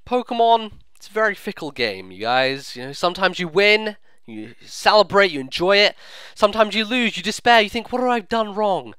Pokemon, it's a very fickle game, you guys. You know, sometimes you win, you celebrate, you enjoy it. Sometimes you lose, you despair, you think, what have I done wrong?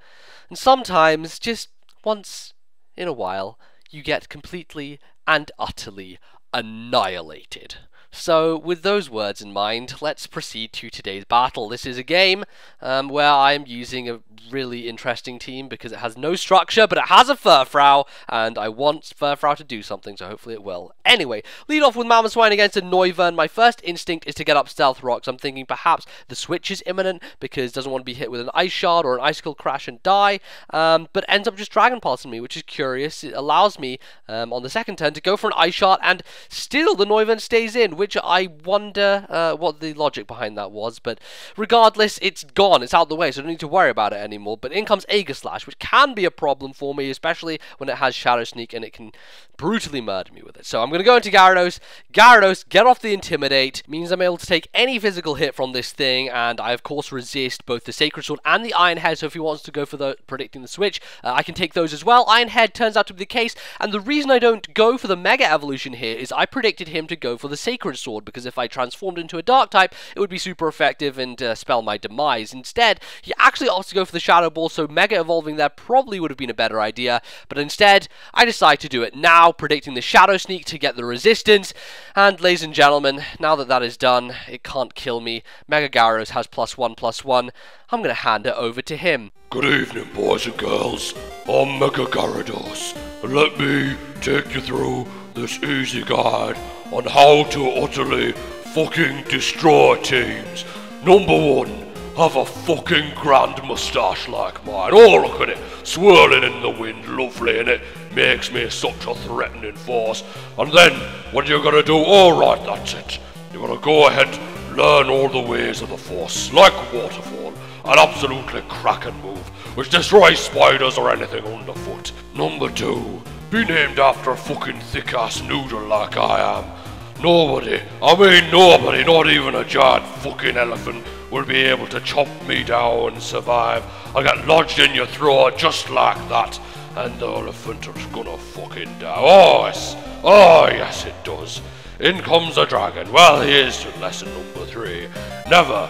And sometimes, just once in a while, you get completely and utterly annihilated. So, with those words in mind, let's proceed to today's battle. This is a game where I'm using a really interesting team because it has no structure, but it has a Furfrou, and I want Furfrou to do something, so hopefully it will. Anyway, lead off with Mamoswine against a Noivern. My first instinct is to get up Stealth Rocks. I'm thinking perhaps the switch is imminent because it doesn't want to be hit with an Ice Shard or an Icicle Crash and die, but ends up just Dragon Pulsing me, which is curious. It allows me, on the second turn, to go for an Ice Shard, and still the Noivern stays in, which I wonder what the logic behind that was, but regardless, it's gone, it's out the way, so I don't need to worry about it anymore. But in comes Aegislash, which can be a problem for me, especially when it has Shadow Sneak and it can brutally murder me with it. So I'm going to go into Gyarados. Gyarados, get off the Intimidate, means I'm able to take any physical hit from this thing, and I of course resist both the Sacred Sword and the Iron Head, so if he wants to go for the predicting the switch, I can take those as well. Iron Head turns out to be the case, and the reason I don't go for the Mega Evolution here is I predicted him to go for the Sacred Sword, because if I transformed into a Dark type, it would be super effective and spell my demise. Instead, he actually opts to go for the Shadow Ball, so Mega Evolving there probably would have been a better idea, but instead, I decide to do it now, predicting the Shadow Sneak to get the resistance, and ladies and gentlemen, now that that is done, it can't kill me. Mega Gyarados has +1/+1, I'm going to hand it over to him. Good evening, boys and girls. I'm Mega Gyarados, and let me take you through this easy guide on how to utterly fucking destroy teams. Number 1, have a fucking grand moustache like mine. Oh, look at it, swirling in the wind, lovely, and it makes me such a threatening force. And then, what are you gonna do? Alright, that's it. You're gonna go ahead, learn all the ways of the Force, like Waterfall, an absolutely cracking move, which destroys spiders or anything underfoot. Number 2, be named after a fucking thick-ass noodle like I am. Nobody, not even a giant fucking elephant, will be able to chomp me down and survive. I get lodged in your throat just like that, and the elephant is gonna fucking die. Oh yes it does. In comes the dragon. Well, here's to lesson number 3. Never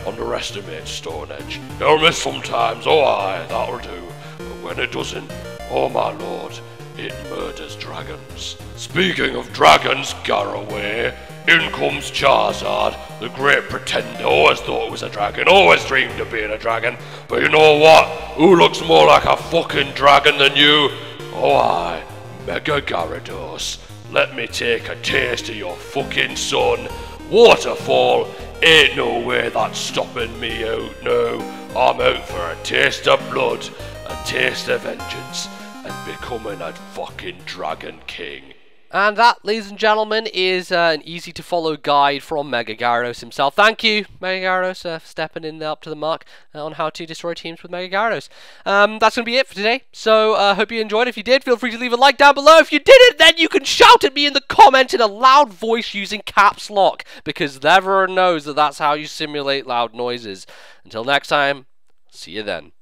underestimate Stone Edge. It'll miss sometimes, oh aye, that'll do. But when it doesn't, oh my lord, it murders dragons. Speaking of dragons, Garraway, in comes Charizard, the great pretender. Always thought it was a dragon, always dreamed of being a dragon. But you know what? Who looks more like a fucking dragon than you? Oh aye, Mega Gyarados. Let me take a taste of your fucking sun. Waterfall, ain't no way that's stopping me out, no. I'm out for a taste of blood, a taste of vengeance, and becoming a fucking Dragon King. And that, ladies and gentlemen, is an easy-to-follow guide from Mega Gyarados himself. Thank you, Mega Gyarados, for stepping in up to the mark on how to destroy teams with Mega Gyarados. That's going to be it for today. So, hope you enjoyed. If you did, feel free to leave a like down below. If you didn't, then you can shout at me in the comments in a loud voice using caps lock, because everyone knows that that's how you simulate loud noises. Until next time, see you then.